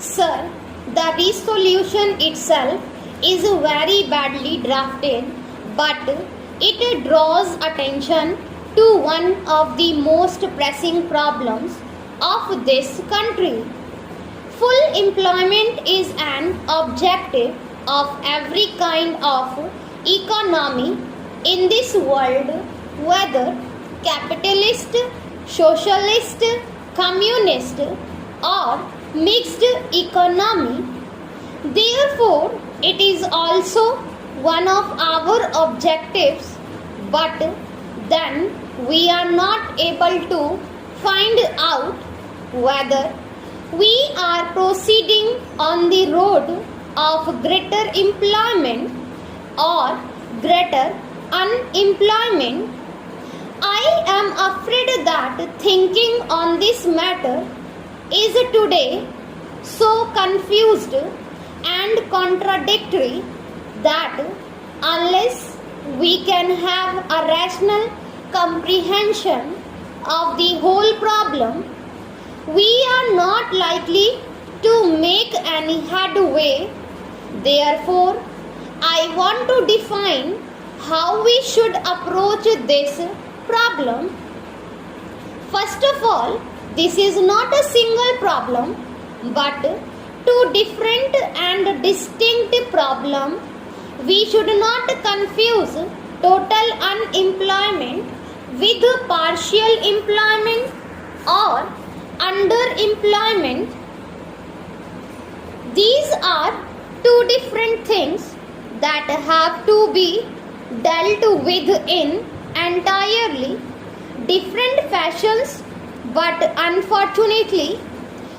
Sir, the resolution itself is very badly drafted, but it draws attention to one of the most pressing problems of this country. Full employment is an objective of every kind of economy in this world, whether capitalist, socialist, communist, or mixed economy. Therefore, it is also one of our objectives, but then we are not able to find out whether we are proceeding on the road of greater employment or greater unemployment. I am afraid that thinking on this matter is today so confused and contradictory that unless we can have a rational comprehension of the whole problem, we are not likely to make any headway. Therefore, I want to define how we should approach this problem. First of all, this is not a single problem, but two different and distinct problems. We should not confuse total unemployment with partial employment or underemployment. These are two different things that have to be dealt with in entirely different fashions, but unfortunately,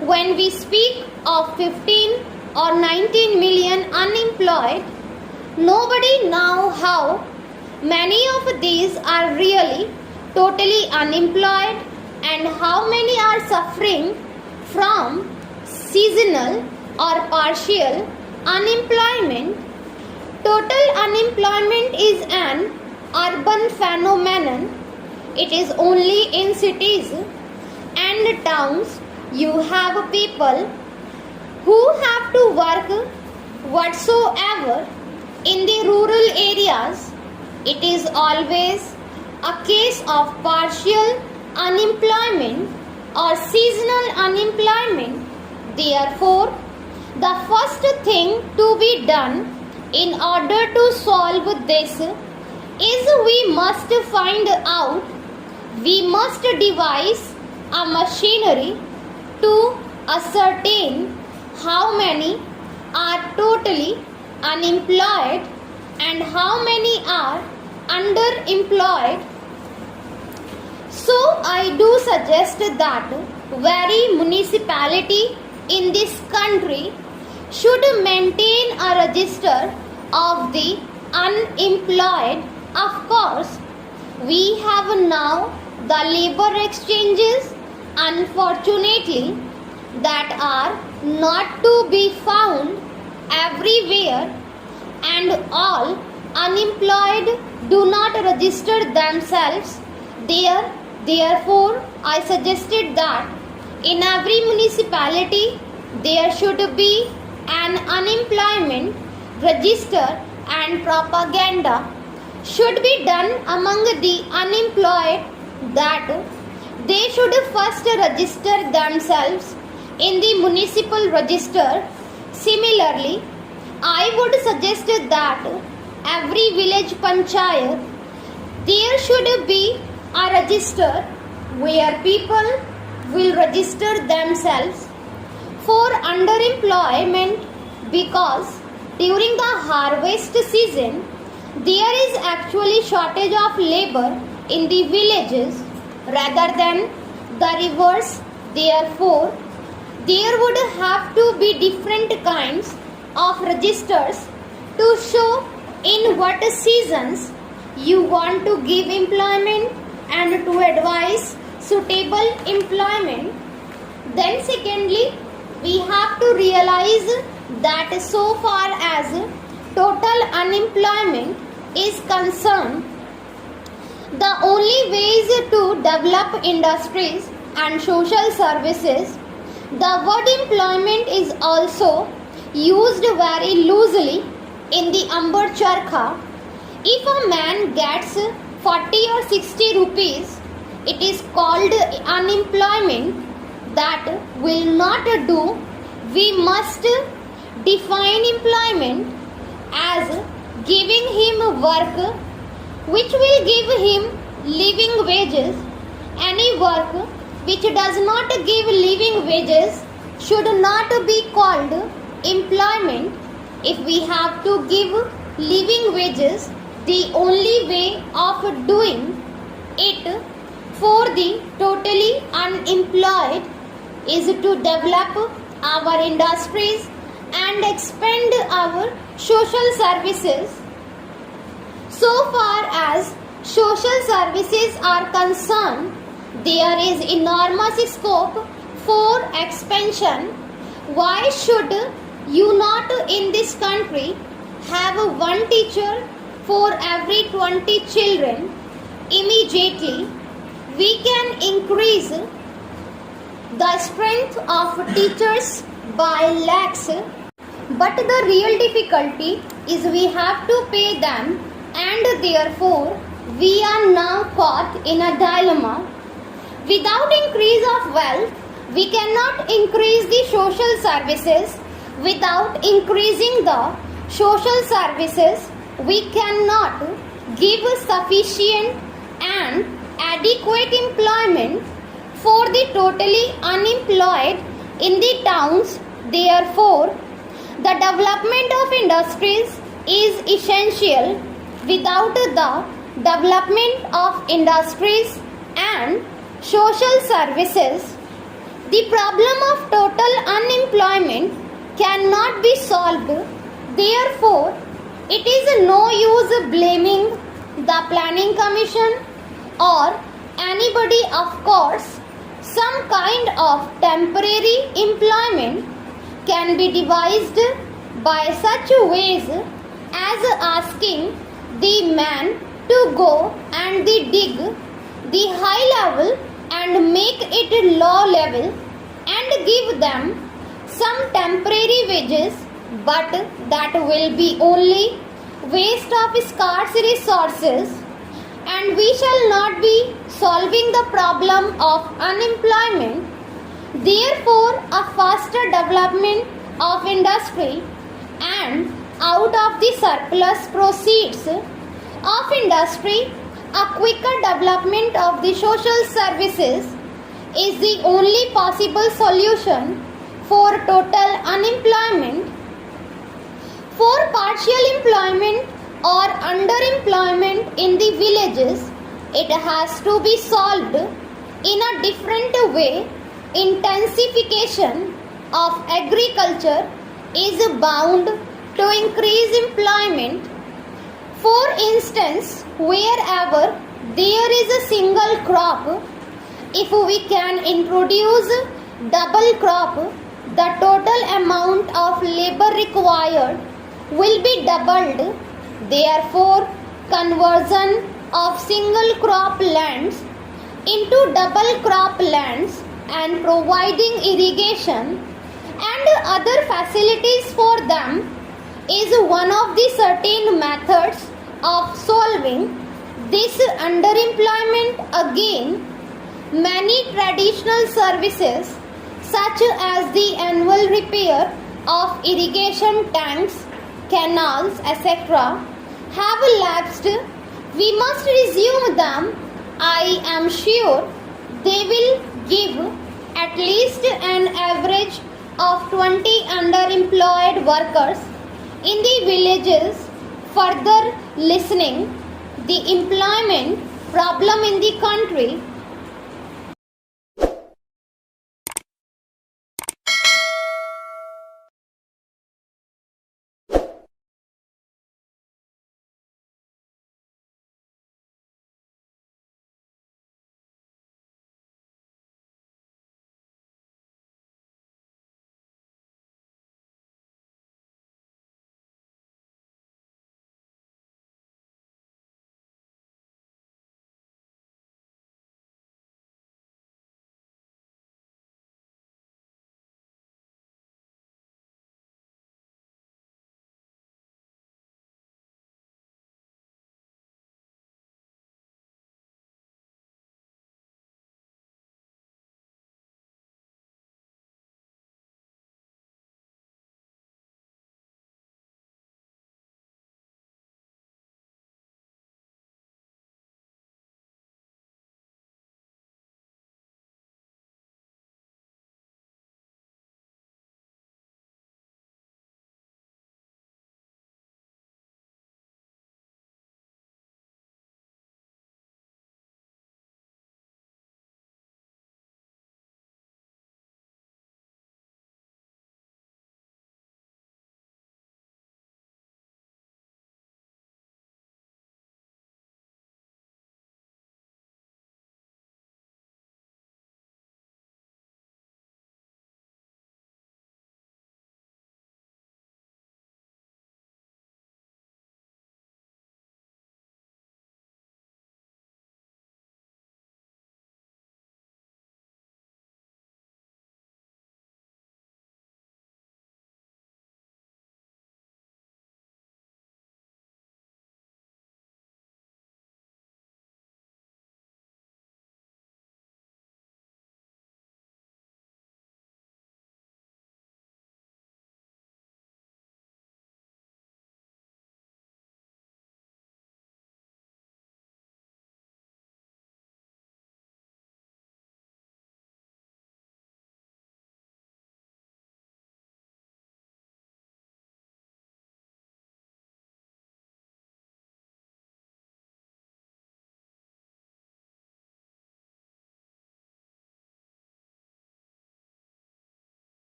when we speak of 15 or 19 million unemployed, nobody knows how many of these are really totally unemployed and how many are suffering from seasonal or partial unemployment. Total unemployment is an urban phenomenon. It is only in cities and towns you have people who have to work whatsoever. In the rural areas, it is always a case of partial unemployment or seasonal unemployment. Therefore, the first thing to be done in order to solve this is we must find out, we must devise a machinery to ascertain how many are totally unemployed and how many are underemployed. So I do suggest that every municipality in this country should maintain a register of the unemployed. Of course, we have now the labor exchanges, unfortunately, that are not to be found everywhere, and all unemployed do not register themselves there. Therefore, I suggested that in every municipality there should be an unemployment register, and propaganda should be done among the unemployed that they should first register themselves in the municipal register. Similarly, I would suggest that every village panchayat there should be a register where people will register themselves for underemployment, because during the harvest season there is actually shortage of labor in the villages rather than the reverse. Therefore, there would have to be different kinds of registers to show in what seasons you want to give employment and to advise suitable employment. Then secondly, we have to realize that so far as total unemployment is concerned, the only ways to develop industries and social services The word employment is also used very loosely in the Amber Charkha. If a man gets 40 or 60 rupees, it is called unemployment. That will not do. We must define employment as giving him work which will give him living wages. Any work which does not give living wages should not be called employment. If we have to give living wages, the only way of doing it for the totally unemployed is to develop our industries and expand our social services. So far as social services are concerned, there is enormous scope for expansion. Why should you not in this country have one teacher for every 20 children immediately? We can increase the strength of teachers by lakhs, but the real difficulty is we have to pay them, and therefore we are now caught in a dilemma. Without increase of wealth, we cannot increase the social services. Without increasing the social services, we cannot give sufficient and adequate employment for the totally unemployed in the towns. Therefore, the development of industries is essential. Without the development of industries and social services, the problem of total unemployment cannot be solved. Therefore, it is no use blaming the Planning Commission or anybody. Of course, some kind of temporary employment can be devised by such ways as asking the man to go and dig the high level and make it low level and give them some temporary wages, but that will be only waste of scarce resources, and we shall not be solving the problem of unemployment. Therefore, a faster development of industry and out of the surplus proceeds of industry, a quicker development of the social services is the only possible solution for total unemployment. For partial employment or underemployment in the villages, it has to be solved in a different way. Intensification of agriculture is bound to increase employment. For instance, wherever there is a single crop, if we can introduce double crop, the total amount of labor required will be doubled. Therefore, conversion of single crop lands into double crop lands and providing irrigation and other facilities for them is one of the certain methods of solving this underemployment. Again, many traditional services such as the annual repair of irrigation tanks, canals, etc. have lapsed. We must resume them. I am sure they will give at least an average of 20 underemployed workers in the villages. Further listening, the employment problem in the country